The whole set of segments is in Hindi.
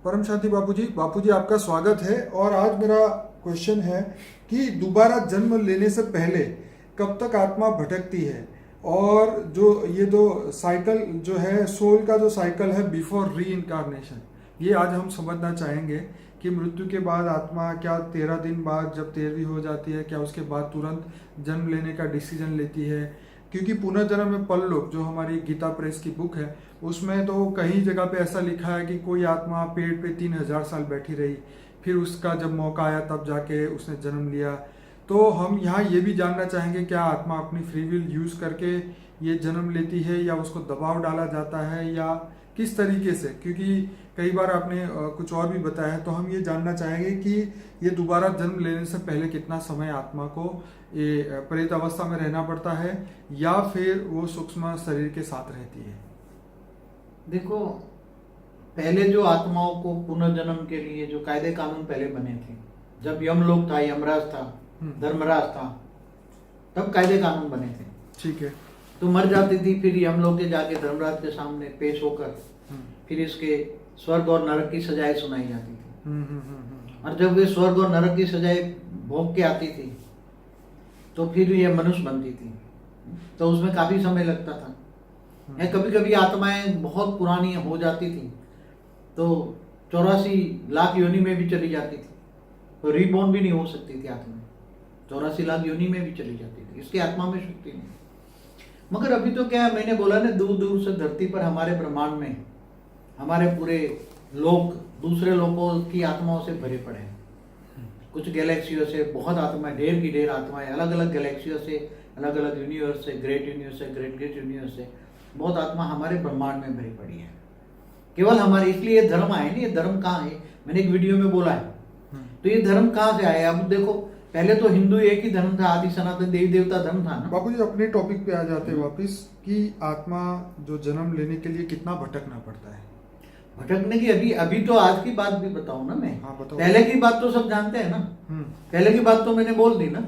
परम शांति बापूजी आपका स्वागत है। और आज मेरा क्वेश्चन है कि दोबारा जन्म लेने से पहले कब तक आत्मा भटकती है, और जो ये दो साइकिल जो है, सोल का जो साइकिल है बिफोर री इनकारनेशन, ये आज हम समझना चाहेंगे कि मृत्यु के बाद आत्मा क्या 13 दिन बाद जब 13वीं हो जाती है, क्या उसके बाद तुरंत जन्म लेने का डिसीजन लेती है? क्योंकि पुनर्जन्म में परलोक जो हमारी गीता प्रेस की बुक है उसमें तो कई जगह पे ऐसा लिखा है कि कोई आत्मा पेड़ पे 3000 साल बैठी रही, फिर उसका जब मौका आया तब जाके उसने जन्म लिया। तो हम यहाँ ये भी जानना चाहेंगे क्या आत्मा अपनी फ्री विल यूज़ करके ये जन्म लेती है, या उसको दबाव डाला जाता है, या किस तरीके से? क्योंकि कई बार आपने कुछ और भी बताया है, तो हम ये जानना चाहेंगे कि ये दोबारा जन्म लेने से पहले कितना समय आत्मा को ये प्रेत अवस्था में रहना पड़ता है, या फिर वो सूक्ष्म शरीर के साथ रहती है? देखो, पहले जो आत्माओं को पुनर्जन्म के लिए जो कायदे कानून पहले बने थे, जब यमलोक था, यमराज था, धर्मराज था, तब कायदे कानून बने थे। ठीक है। तो मर जाती थी, फिर यमलोक के जाके धर्मराज के सामने पेश होकर फिर इसके स्वर्ग और नरक की सजाएं सुनाई जाती थी। और जब वे स्वर्ग और नरक की सजाएं भोग के आती थी तो फिर ये मनुष्य बनती थी, तो उसमें काफी समय लगता था। या कभी कभी आत्माएं बहुत पुरानी हो जाती थी तो 84 लाख योनि में भी चली जाती थी, तो रीबॉर्न भी नहीं हो सकती थी आत्मा, 84 लाख योनि में भी चली जाती थी, इसकी आत्मा में शक्ति नहीं। मगर अभी तो क्या है, मैंने बोला ना, दूर दूर से धरती पर हमारे ब्रह्मांड में हमारे पूरे लोक दूसरे लोगों की आत्माओं से भरे पड़े हैं। कुछ गैलेक्सियों से बहुत आत्माएं, ढेर की ढेर आत्माएं, अलग अलग गैलेक्सियों से, अलग अलग यूनिवर्स से, ग्रेट यूनिवर्स से, ग्रेट ग्रेट यूनिवर्स से बहुत आत्मा हमारे ब्रह्मांड में भरी पड़ी है। केवल हमारे, इसलिए धर्म आए नहीं, ये धर्म कहाँ है, मैंने एक वीडियो में बोला है। तो ये धर्म कहाँ से आया? अब देखो, पहले तो हिंदू एक ही धर्म था, आदि सनातन देवी देवता धर्म था ना। बापू जी अपने टॉपिक पे आ जाते हैं वापिस कि आत्मा जो जन्म लेने के लिए कितना भटकना पड़ता है? भटकने की अभी तो आज की बात भी बताऊं ना मैं। हाँ, बताओ। पहले की बात तो सब जानते हैं ना। पहले की बात तो मैंने बोल दी ना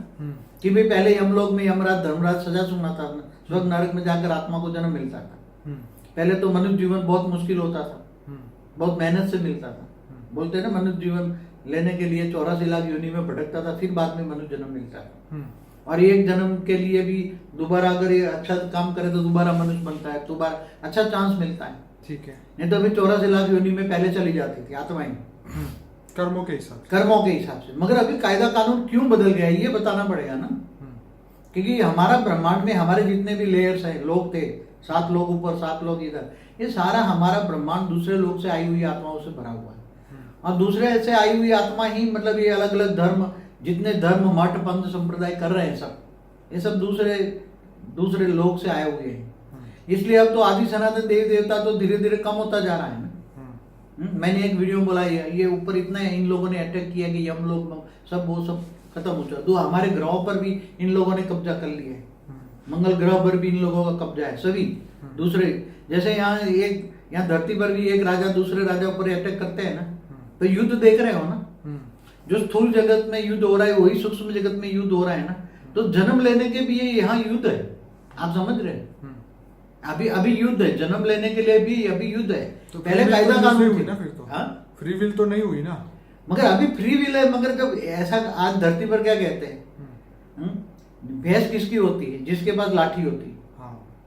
कि भाई पहले यमलोक में यमराज धर्मराज सजा सुनाता था, स्वर्ग नरक में जाकर आत्मा को जन्म मिलता था। पहले तो मनुष्य जीवन बहुत मुश्किल होता था, बहुत मेहनत से मिलता था। बोलते हैं ना, मनुष्य जीवन लेने के लिए 84 लाख योनि में भटकता था, फिर बाद में मनुष्य जन्म मिलता था। और एक जन्म के लिए भी दोबारा अगर ये अच्छा काम करे तो दोबारा मनुष्य बनता है, दोबारा अच्छा चांस मिलता है। ठीक है। नहीं तो अभी 84 लाख योनि में पहले चली जाती थी आत्माएं, कर्मों के हिसाब से। कर्मों के हिसाब से। मगर अभी कायदा कानून क्यों बदल गया ये बताना पड़ेगा ना। क्योंकि हमारा ब्रह्मांड में हमारे जितने भी लेयर्स हैं, लोग थे, 7 लोग ऊपर 7 लोग इधर, ये सारा हमारा ब्रह्मांड दूसरे लोग से आई हुई आत्माओं से भरा हुआ है। और दूसरे से आई हुई आत्मा ही, मतलब ये अलग अलग धर्म, जितने धर्म मठ पंथ संप्रदाय कर रहे हैं सब, ये सब दूसरे लोग से आए हुए हैं। इसलिए अब तो आदि सनातन देवी देवता तो धीरे धीरे कम होता जा रहा है ना। मैंने एक वीडियो बोला, ये ऊपर इतना इन लोगों ने अटैक किया कि हम लोग सब वो सब खत्म हो चुका। तो हमारे ग्रहों पर भी इन लोगों ने कब्जा कर लिया है, मंगल ग्रह पर भी इन लोगों का कब्जा है। सभी दूसरे, जैसे यहाँ धरती पर भी एक राजा दूसरे राजा पर अटैक करते हैं ना, तो युद्ध देख रहे हो ना। जो स्थूल जगत में युद्ध हो रहा है वही सूक्ष्म जगत में युद्ध हो रहा है ना। तो जन्म लेने के भी यहाँ युद्ध है, आप समझ रहे हैं? अभी युद्ध है, जन्म लेने के लिए भी अभी युद्ध है। तो पहले कायदा कानून थी ना, फिर तो फ्री विल तो नहीं हुई ना। मगर अभी फ्री विल है। मगर जब ऐसा, आज धरती पर क्या कहते हैं, भैंस किसकी होती है? जिसके पास लाठी होती है।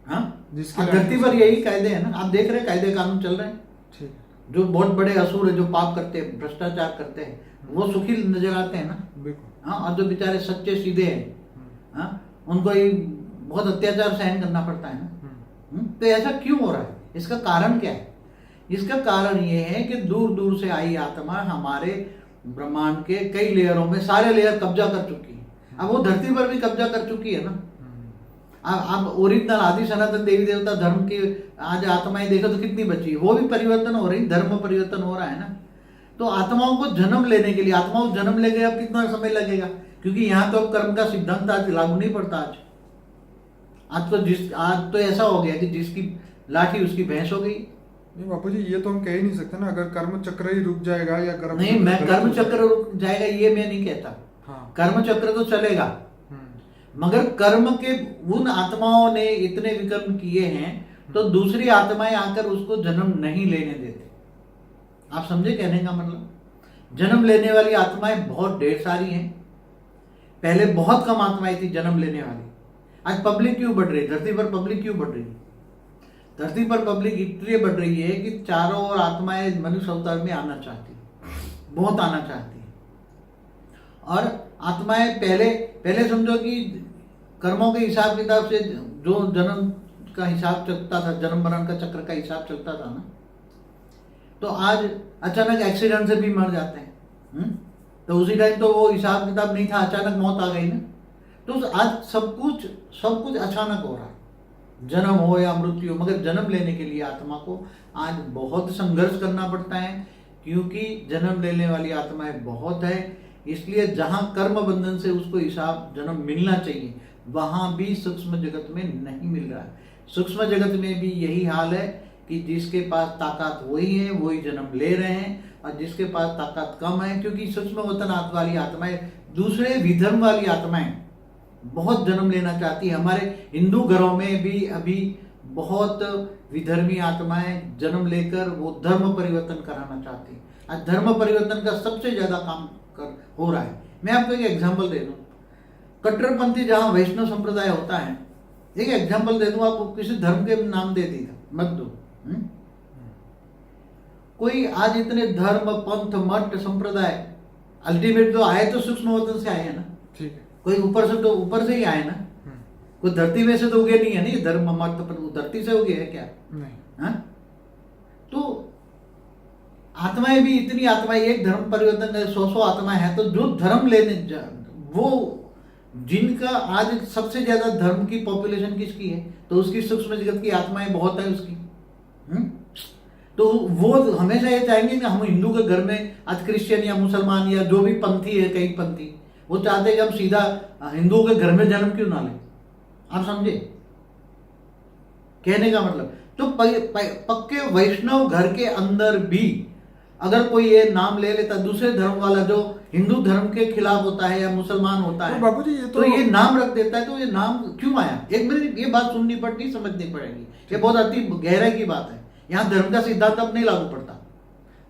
हाँ, धरती पर यही कायदे हैं ना। आप देख रहे हैं कायदे कानून चल रहे हैं। जो बहुत बड़े असुर है, जो पाप करते हैं, भ्रष्टाचार करते हैं, वो सुखी नजर आते हैं ना। हाँ, और जो बेचारे सच्चे सीधे हैं, उनको ही बहुत अत्याचार सहन करना पड़ता है ना। तो ऐसा क्यों हो रहा है? इसका कारण क्या है? इसका कारण ये है कि दूर दूर से आई आत्मा हमारे ब्रह्मांड के कई लेयरों में, सारे लेयर कब्जा कर चुकी है। अब वो धरती पर भी कब्जा कर चुकी है ना। अब ओरिजिनल आदि सनातन देवी देवता धर्म की आज आत्माएं देखो तो कितनी बची है, वो भी परिवर्तन हो रही, धर्म परिवर्तन हो रहा है ना। तो आत्माओं को जन्म लेने के लिए, आत्माओं को जन्म लेके अब कितना समय लगेगा? क्योंकि यहाँ तो अब कर्म का सिद्धांत आज लागू नहीं पड़ता। आज तो ऐसा हो गया कि जिसकी लाठी उसकी भैंस हो गई। नहीं बापू जी, ये तो हम कह ही नहीं सकते ना। अगर कर्म चक्र ही रुक जाएगा या कर्म नहीं, मैं कर्म चक्र रुक जाएगा ये मैं नहीं कहता। कर्म चक्र तो चलेगा, मगर कर्म के उन आत्माओं ने इतने विकर्म किए हैं तो दूसरी आत्माएं आकर उसको जन्म नहीं लेने देते। आप समझे कहने का मतलब? जन्म लेने वाली आत्माएं बहुत ढेर सारी हैं। पहले बहुत कम आत्माएं थी जन्म लेने वाली। आज पब्लिक क्यों बढ़ रही है? धरती पर पब्लिक क्यों बढ़ रही है? धरती पर पब्लिक इसलिए बढ़ रही है कि चारों ओर आत्माएं मनुष्य अवतार में आना चाहती है, बहुत आना चाहती है। और आत्माएं पहले समझो कि कर्मों के हिसाब किताब से जो जन्म का हिसाब चलता था, जन्म मरण का चक्र का हिसाब चलता था ना, तो आज अचानक एक्सीडेंट से भी मर जाते हैं। तो उसी टाइम तो वो हिसाब किताब नहीं था, अचानक मौत आ गई ना। तो आज सब कुछ अचानक हो रहा है, जन्म हो या मृत्यु। मगर जन्म लेने के लिए आत्मा को आज बहुत संघर्ष करना पड़ता है, क्योंकि जन्म लेने वाली आत्माएं बहुत है। इसलिए जहां कर्म बंधन से उसको हिसाब जन्म मिलना चाहिए, वहां भी सूक्ष्म जगत में नहीं मिल रहा है। सूक्ष्म जगत में भी यही हाल है कि जिसके पास ताकत वही है, वही जन्म ले रहे हैं, और जिसके पास ताकत कम है, क्योंकि सूक्ष्म वतन वाली आत्माएं, दूसरे विधर्म वाली आत्माएं बहुत जन्म लेना चाहती है। हमारे हिंदू घरों में भी अभी बहुत विधर्मी आत्माएं जन्म लेकर वो धर्म परिवर्तन कराना चाहती है। आज धर्म परिवर्तन का सबसे ज्यादा काम हो रहा है। मैं आपको एक एग्जांपल दे दूं, कट्टरपंथी जहां वैष्णव संप्रदाय होता है, एक एग्जांपल दे दूं आपको, किसी धर्म के नाम दे दी मत दो। कोई आज इतने धर्म, पंथ, मठ, संप्रदाय, अल्टीमेट जो आए तो सूक्ष्म वतन से आए हैं ना। ठीक है। कोई ऊपर से तो ऊपर से ही आए ना, कोई धरती में से तो उगे नहीं है ना। ये धर्म मत धरती से उगे है क्या? नहीं। हाँ? तो आत्माएं भी इतनी आत्माएं, एक धर्म परिवर्तन 100 आत्माएं हैं, तो जो धर्म लेने वो जिनका आज सबसे ज्यादा धर्म की पॉपुलेशन किसकी है, तो उसकी सूक्ष्म जगत की आत्माएं बहुत है उसकी। तो वो हमेशा ये चाहेंगे कि हम हिंदू के घर में आज क्रिश्चियन या मुसलमान या जो भी पंथी है, कई पंथी, वो चाहते हैं कि हम सीधा हिंदुओं के घर में जन्म क्यों ना लें। आप समझे कहने का मतलब? तो पक्के वैष्णव घर के अंदर भी अगर कोई ये नाम ले लेता, दूसरे धर्म वाला जो हिंदू धर्म के खिलाफ होता है या मुसलमान होता है, बाबूजी तो ये नाम रख देता है। तो ये नाम क्यों आया? एक मिनट, ये बात सुननी पड़ती, समझनी पड़ेगी। ये बहुत अति गहराई की बात है। यहाँ धर्म का सिद्धांत अब नहीं लागू पड़ता।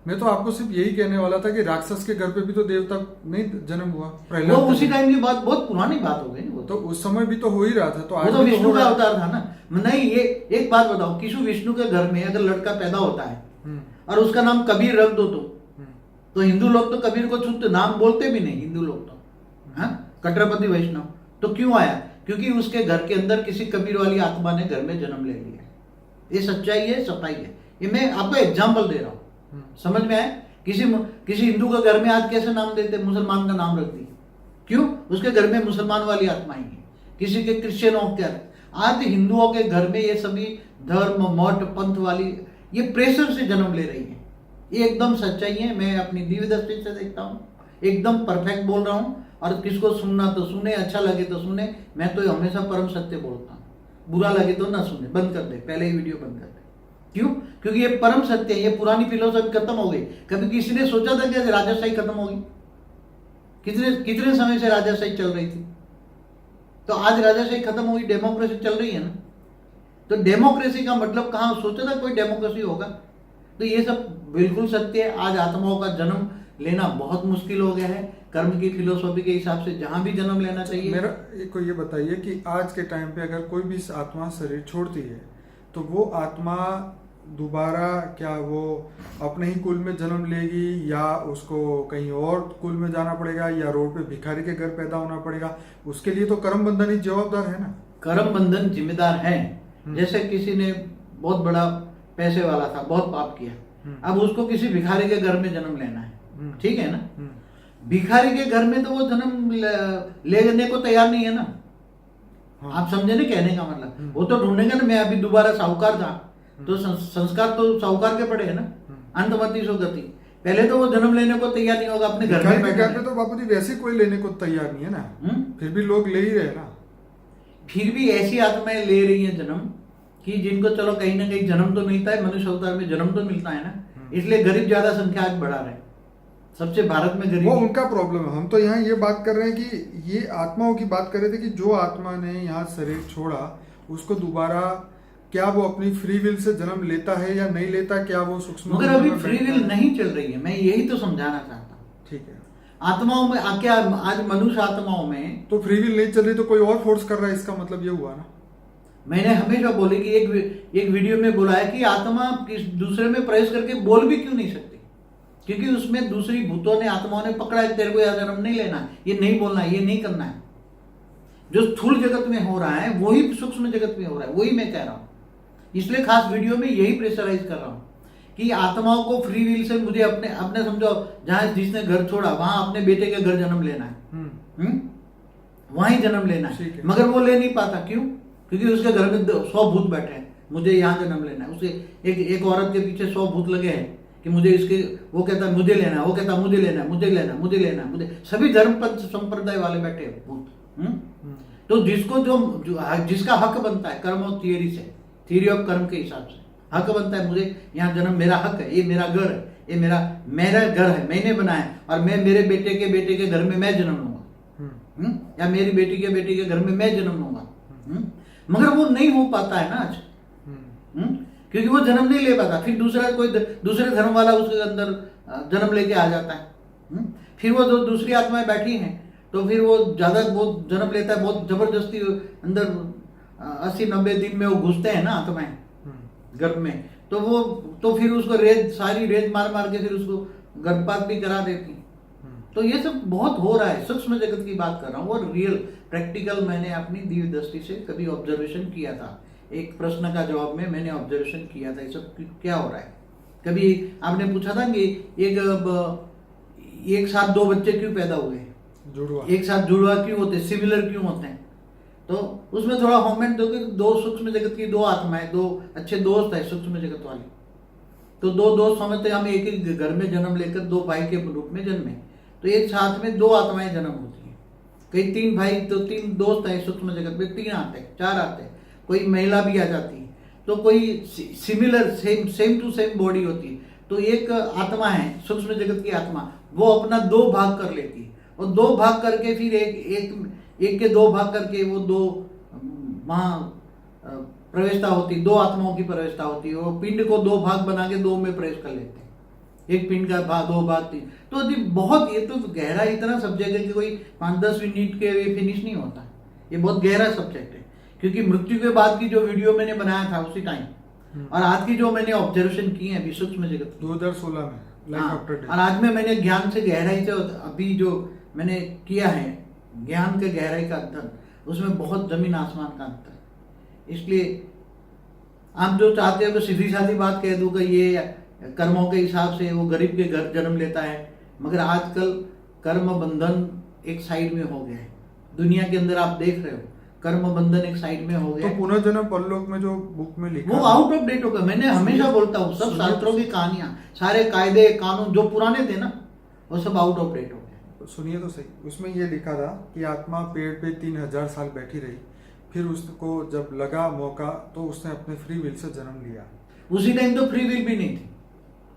मैं तो आपको सिर्फ यही कहने वाला था कि राक्षस के घर पे भी तो देवता नहीं जन्म हुआ। वो उसी टाइम की बात, बहुत पुरानी बात हो गई वो तो उस समय भी तो हो ही रहा था। तो वो तो विष्णु का अवतार था ना। नहीं, ये एक बात बताओ, किसी विष्णु के घर में अगर लड़का पैदा होता है और उसका नाम कबीर रख दो, तो हिंदू लोग तो कबीर को छूते, नाम बोलते भी नहीं हिंदू लोग तो। हाँ, कट्टरपंथी वैष्णव तो क्यों आया? क्योंकि उसके घर के अंदर किसी कबीर वाली आत्मा ने घर में जन्म ले लिया। ये सच्चाई है, सफाई है। ये मैं आपको एग्जाम्पल दे रहा हूँ, समझ में आए? किसी हिंदू के घर में आज कैसे नाम देते? मुसलमान का नाम रख दिए। क्यों? उसके घर में मुसलमान वाली आत्माएं हैं। किसी के क्रिश्चियनों के, आज हिंदुओं के घर में ये सभी धर्म, मठ, पंथ वाली ये प्रेशर से जन्म ले रही है। ये एकदम सच्चाई है। मैं अपनी दिव्य दृष्टि से देखता हूँ, एकदम परफेक्ट बोल रहा हूँ। और किसको सुनना तो सुने, अच्छा लगे तो सुने। मैं तो हमेशा परम सत्य बोलता हूँ, बुरा लगे तो ना सुने, बंद कर दे, पहले ही वीडियो बंद कर दे। क्यों? क्योंकि ये परम सत्य है। ये पुरानी फिलोसफी खत्म हो गई। कभी किसी ने सोचा था कि राजाशाही खत्म होगी? कितने समय से राजाशाही चल रही थी? तो आज राजाशाही खत्म हुई, डेमोक्रेसी चल रही है ना। तो डेमोक्रेसी का मतलब कहाँ सोचा था कोई डेमोक्रेसी होगा? तो ये सब बिल्कुल सत्य है। आज आत्माओं का जन्म लेना बहुत मुश्किल हो गया है। कर्म की फिलोसफी के हिसाब से जहां भी जन्म लेना चाहिए। मेरा को ये बताइए कि आज के टाइम पे अगर कोई भी आत्मा शरीर छोड़ती है, तो वो आत्मा दोबारा क्या वो अपने ही कुल में जन्म लेगी, या उसको कहीं और कुल में जाना पड़ेगा, या रोड पे भिखारी के घर पैदा होना पड़ेगा? उसके लिए तो कर्म बंधन ही जवाबदार है ना। कर्म बंधन जिम्मेदार है। जैसे किसी ने बहुत बड़ा पैसे वाला था, बहुत पाप किया, अब उसको किसी भिखारी के घर में जन्म लेना है, ठीक है ना। भिखारी के घर में तो वो जन्म लेने को तैयार नहीं है ना। आप समझे ना कहने का मतलब? वो तो ढूंढेंगे ना। मैं अभी दोबारा साहूकार था, तो संस्कार तो साहूकार के पड़े है ना, अंतमति सो गति। पहले तो वो जन्म लेने को तैयार नहीं होगा अपने घर में। घर पे तो बापूजी वैसे कोई लेने को तैयार नहीं है ना। फिर भी लोग ले ही रहे ना। फिर भी ऐसी आत्माएं ले रही हैं जन्म कि जिनको चलो कहीं ना कहीं जन्म तो मिलता है, मनुष्य अवतार में जन्म तो मिलता है ना। इसलिए गरीब ज्यादा संख्या आज बढ़ा रहे, सबसे भारत में गरीब। वो उनका प्रॉब्लम है। हम तो यहाँ ये बात कर रहे हैं कि ये आत्माओं की बात कर रहे थे कि जो आत्मा ने यहाँ शरीर छोड़ा, उसको दोबारा क्या वो अपनी फ्री विल से जन्म लेता है या नहीं लेता, क्या वो सूक्ष्म मगर तंत्र अभी में फ्री बैठता विल है? नहीं चल रही है, मैं यही तो समझाना चाहता हूँ। ठीक है, आत्माओं में क्या आज मनुष्य आत्माओं में, तो फ्री विल नहीं चल रही तो कोई और फोर्स कर रहा है, इसका मतलब ये हुआ ना। मैंने हमेशा बोले कि एक वीडियो में बोला है कि आत्मा किस दूसरे में प्रवेश करके बोल भी क्यों नहीं सकती, क्योंकि उसमें दूसरी भूतों ने, आत्माओं ने पकड़ा है, तेरे को यह जन्म नहीं लेना है, ये नहीं बोलना है, ये नहीं करना है। जो स्थूल जगत में हो रहा है वही सूक्ष्म जगत में हो रहा है, वही मैं कह रहा हूं। इसलिए खास वीडियो में यही प्रेशराइज कर रहा हूं कि आत्माओं को फ्री विल से मुझे अपने अपने समझो, जहां जिसने घर छोड़ा वहां अपने बेटे के घर जन्म लेना है, वहीं जन्म लेना है, मगर वो ले नहीं पाता। क्यों? क्योंकि उसके घर में 100 भूत बैठे हैं, मुझे यहाँ जन्म लेना है। उसे एक औरत के पीछे 100 भूत लगे हैं कि मुझे इसके, वो कहता है मुझे लेना है, वो कहता है मुझे लेना है, मुझे लेना है, मुझे लेना है, मुझे, सभी धर्म पंथ संप्रदाय वाले बैठे हैं भूत। तो जिसको जो जिसका हक बनता है कर्म और थियरी से, थियरी ऑफ कर्म के हिसाब से हक बनता है, मुझे यहाँ जन्म, मेरा हक है, ये मेरा घर है, ये मेरा घर है, मैंने बनाया, और मैं मेरे बेटे के घर में मैं जन्म लूंगा, या मेरी बेटी के घर में मैं जन्म लूंगा। मगर वो नहीं हो पाता है ना आज, क्योंकि वो जन्म नहीं ले पाता। फिर दूसरे धर्म वाला उसके अंदर जन्म लेके आ जाता है। फिर वो जो दूसरी आत्माएं बैठी हैं, तो फिर वो ज्यादा बहुत जन्म लेता है, बहुत जबरदस्ती अंदर 80-90 दिन में वो घुसते हैं ना आत्माएं गर्भ में, तो फिर उसको सारी रेज मार मार के फिर उसको गर्भपात भी करा देती। तो ये सब बहुत हो रहा है, सूक्ष्म जगत की बात कर रहा हूँ, और रियल प्रैक्टिकल मैंने अपनी दिव्य दृष्टि से कभी ऑब्जर्वेशन किया था। एक प्रश्न का जवाब में मैंने ऑब्जर्वेशन किया था ये सब क्या हो रहा है। कभी आपने पूछा था कि एक साथ 2 बच्चे क्यों पैदा हुए, जुड़वा, एक साथ जुड़वा क्यों होते, सिमिलर क्यों होते हैं? तो उसमें थोड़ा कमेंट दो कि 2 सूक्ष्म जगत की 2 आत्माएं, 2 अच्छे दोस्त है सूक्ष्म जगत वाली, तो 2 दोस्त समझते हम एक ही घर में जन्म लेकर 2 भाई के रूप में जन्मे, तो एक साथ में 2 आत्माएं जन्म होती है। कई 3 भाई, तो 3 दोस्त है सूक्ष्म जगत में, 3 आते हैं, 4 आते हैं, कोई महिला भी आ जाती है, तो कोई similar same to same body होती है। तो एक आत्मा है सूक्ष्म जगत की आत्मा, वो अपना 2 भाग कर लेती है, और 2 भाग करके फिर एक के 2 भाग करके वो 2 वहां प्रवेशता होती, 2 आत्माओं की प्रवेशता होती है। वो पिंड को 2 भाग बना के 2 में प्रवेश कर लेते हैं, एक पिंड का भाग 2 भाग 3। तो बहुत, ये तो गहरा इतना सब्जेक्ट है कि कोई 5-10 मिनट के फिनिश नहीं होता। ये बहुत गहरा सब्जेक्ट है, क्योंकि मृत्यु के बाद की जो वीडियो मैंने बनाया था उसी टाइम, और आज की जो मैंने ऑब्जर्वेशन की है अभी सूक्ष्म जगत 2016 में लाइफ आफ्टर डेथ, और आज में मैंने ज्ञान से गहराई से अभी जो मैंने किया है ज्ञान के गहराई का अंतर, उसमें बहुत जमीन आसमान का अंतर है। इसलिए आप जो चाहते हो तो सीधी साधी बात कह दो कि ये कर्मों के हिसाब से वो गरीब के घर जन्म लेता है, मगर आजकल कर्म बंधन एक साइड में हो गया है। दुनिया के अंदर आप देख रहे हो कर्म बंधन एक साइड में हो गया। तो पुनर्जन्म परलोक में जो बुक में लिखा वो आउट ऑफ डेट हो गया। मैंने हमेशा बोलता हूँ सब शास्त्रों की कहानियां, सारे कायदे कानून जो पुराने थे ना, वो सब आउट ऑफ डेट हो गए। सुनिए तो सही, उसमें ये लिखा था कि आत्मा पेड़ पे 3000 साल बैठी रही, फिर उसको जब लगा मौका तो उसने अपने फ्री विल से जन्म लिया। उसी टाइम तो फ्री विल भी नहीं थी।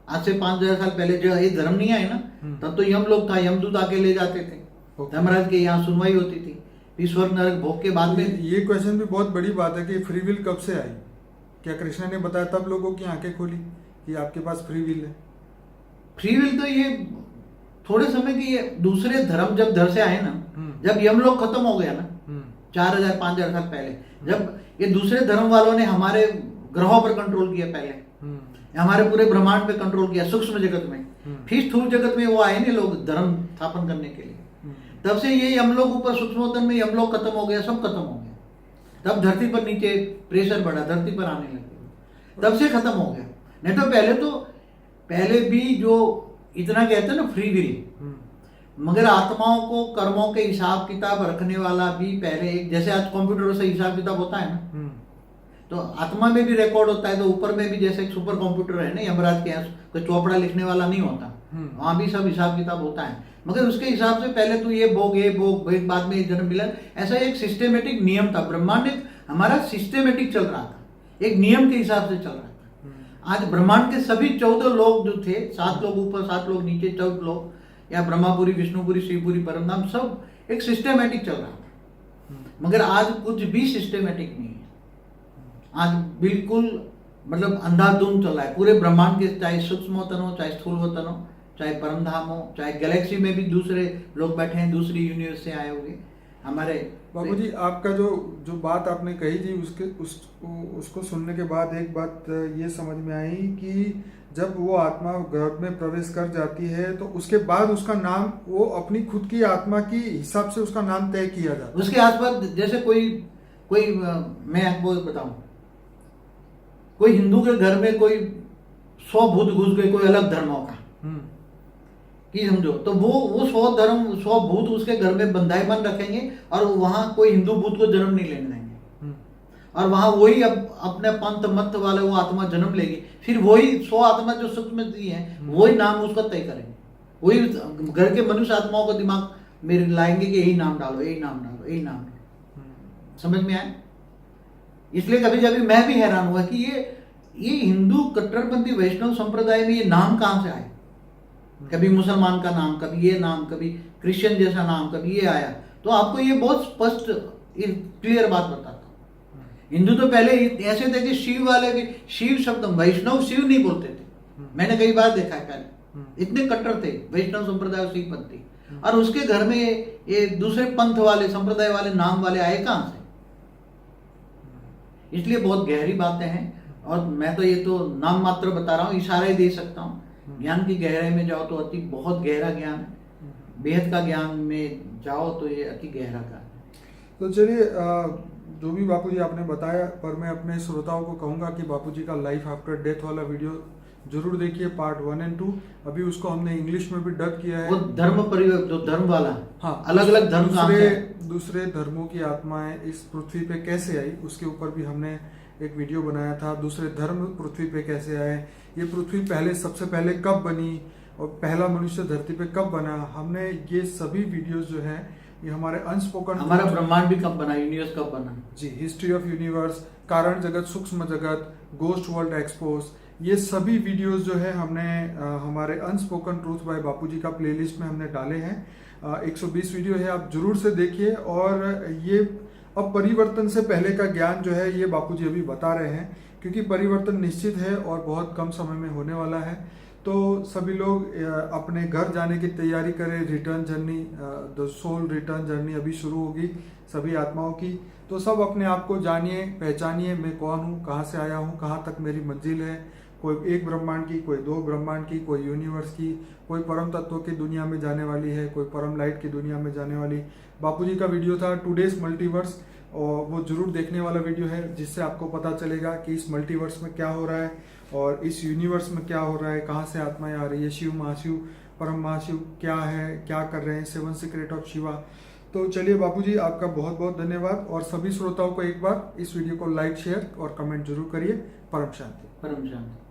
आज से 5000 साल पहले जब ये धर्म नहीं आए ना, तब तो यम लोग था, यमदूत आके ले जाते थे, धर्मराज के यहाँ सुनवाई होती थी, फिर स्वर्ग नरक भोग के बाद में। ये क्वेश्चन भी बहुत बड़ी बात है कि फ्री विल कब से आई? क्या कृष्ण ने बताया तब लोगों की आंखें खोली कि आपके पास फ्री विल है? फ्री विल तो ये थोड़े समय की, ये दूसरे धर्म जब धर से आए ना, जब यमलोक खत्म हो गया ना 4000-5000 साल पहले, जब ये दूसरे धर्म वालों ने हमारे ग्रहों पर कंट्रोल किया, पहले हमारे पूरे ब्रह्मांड पे कंट्रोल किया सूक्ष्म जगत में, फिर स्थूल जगत में वो आए नहीं लोग धर्म स्थापन करने के लिए, तब से ये यमलोक ऊपर सूक्ष्मोत्तन में यमलोक खत्म हो गया, सब खत्म हो गया। तब धरती पर नीचे प्रेशर बढ़ा, धरती पर आने लगे, तब से खत्म हो गया। नहीं तो पहले भी जो इतना कहते हैं ना फ्री विल, मगर आत्माओं को कर्मों के हिसाब किताब रखने वाला भी पहले एक, जैसे आज कंप्यूटर से हिसाब किताब होता है ना, तो आत्मा में भी रिकॉर्ड होता है, तो ऊपर में भी जैसे एक सुपर कंप्यूटर है ना यमराज के यहाँ, कोई चौपड़ा लिखने वाला नहीं होता, वहां भी सब हिसाब किताब होता है, मगर उसके हिसाब से पहले तो ये भोग बाद में जन्म मिला, ऐसा एक सिस्टेमेटिक नियम था। ब्रह्मांड हमारा सिस्टेमेटिक चल रहा था, एक नियम के हिसाब से चल रहा था। आज ब्रह्मांड के सभी 14 लोग जो थे, 7 लोग ऊपर 7 लोग नीचे, 14 लोग, या ब्रह्मापुरी, विष्णुपुरी, शिवपुरी, परमधाम, सब एक सिस्टेमेटिक चल रहा था, मगर आज कुछ भी सिस्टेमेटिक नहीं है। आज बिल्कुल मतलब अंधाधुंध चल रहा है पूरे ब्रह्मांड के, चाहे सूक्ष्म वतन हो, चाहे स्थूल वतन हो, चाहे परमधाम हो, चाहे गैलेक्सी में भी दूसरे लोग बैठे हैं, दूसरी यूनिवर्स से आए होंगे हमारे। बापूजी आपका जो जो बात आपने कही थी उसको सुनने के बाद एक बात ये समझ में आई कि जब वो आत्मा गर्भ में प्रवेश कर जाती है तो उसके बाद उसका नाम, वो अपनी खुद की आत्मा की हिसाब से उसका नाम तय किया जाता है। उसके आसपास जैसे कोई मैं आपको बताऊं, कोई हिंदू के घर में कोई 100 भूत घुस गए कोई अलग धर्मों का, कि समझो, तो वो 100 भूत उसके घर में बंधाईबंद रखेंगे और वहां कोई हिंदू भूत को जन्म नहीं लेने देंगे, और वहां वही अपने पंथ मत वाले वो आत्मा जन्म लेगी, फिर वही 100 आत्मा जो सूक्ष्म है वही नाम उसका तय करेंगे, वही घर के मनुष्य आत्माओं को दिमाग में लाएंगे कि यही नाम डालो, यही नाम डालो, यही नाम डालो। समझ में आए? इसलिए कभी कभी मैं भी हैरान हुआ कि ये हिंदू कट्टरपंथी वैष्णव संप्रदाय में ये नाम कहां से आए। कभी मुसलमान का नाम, कभी ये नाम, कभी क्रिश्चियन जैसा नाम, कभी ये आया। तो आपको ये बहुत स्पष्ट क्लियर बात बताता हूं। हिंदू तो पहले ऐसे थे कि शिव वाले भी, शिव शब्द, वैष्णव शिव नहीं बोलते थे। मैंने कई बार देखा है, पहले इतने कट्टर थे वैष्णव संप्रदाय, शिव पंथी, और उसके घर में ये दूसरे पंथ वाले संप्रदाय वाले नाम वाले आए कहां से। इसलिए बहुत गहरी बातें हैं, और मैं तो ये तो नाम मात्र बता रहा हूँ, इशारे दे सकता हूँ। ज्ञान की गहराई में जाओ तो अति बहुत गहरा ज्ञान है, बेहद का ज्ञान में जाओ तो ये अति गहरा का है। तो चलिए, जो भी बापूजी आपने बताया, पर मैं अपने श्रोताओं को कहूंगा कि बापूजी का लाइफ आफ्टर डेथ वाला वीडियो जरूर देखिए, पार्ट 1 और 2। अभी उसको हमने इंग्लिश में भी डब किया है। वो धर्म परिवर्तन, जो धर्म वाला, हाँ, अलग अलग धर्म, दूसरे धर्मों की आत्माएं इस पृथ्वी पे कैसे आई, उसके ऊपर भी हमने एक वीडियो बनाया था। दूसरे धर्म पृथ्वी पे कैसे आए, ये पृथ्वी पहले सबसे पहले कब बनी, और पहला मनुष्य धरती पे कब बना, हमने ये सभी वीडियोस जो है ये हमारे अनस्पोकन, हमारा ब्रह्मांड भी कब बना, यूनिवर्स कब बना, जी, हिस्ट्री ऑफ यूनिवर्स, कारण जगत, सूक्ष्म जगत, गोस्ट वर्ल्ड एक्सपोज, ये सभी वीडियोस जो है हमने हमारे अनस्पोकन ट्रूथ बाय बापूजी का प्लेलिस्ट में हमने डाले हैं। 120 वीडियो है, आप जरूर से देखिए। और ये अब परिवर्तन से पहले का ज्ञान जो है ये बापूजी अभी बता रहे हैं, क्योंकि परिवर्तन निश्चित है और बहुत कम समय में होने वाला है। तो सभी लोग अपने घर जाने की तैयारी करें। Return journey, the soul return journey अभी शुरू होगी सभी आत्माओं की। तो सब अपने आप को जानिए, पहचानिए, मैं कौन हूँ, कहाँ से आया हूँ, कहाँ तक मेरी मंजिल है। कोई एक ब्रह्मांड की, कोई 2 ब्रह्मांड की, कोई यूनिवर्स की, कोई परम तत्वों की दुनिया में जाने वाली है, कोई परम लाइट की दुनिया में जाने वाली। बापूजी का वीडियो था टुडेज मल्टीवर्स, और वो जरूर देखने वाला वीडियो है, जिससे आपको पता चलेगा कि इस मल्टीवर्स में क्या हो रहा है और इस यूनिवर्स में क्या हो रहा है, कहाँ से आत्माएं आ रही है, शिव महाशिव, परम महाशिव क्या है, क्या कर रहे हैं, 7 सीक्रेट ऑफ शिवा। तो चलिए बापूजी, आपका बहुत बहुत धन्यवाद, और सभी श्रोताओं को एक बार इस वीडियो को लाइक, शेयर और कमेंट जरूर करिए। परम शांति। परम शांति।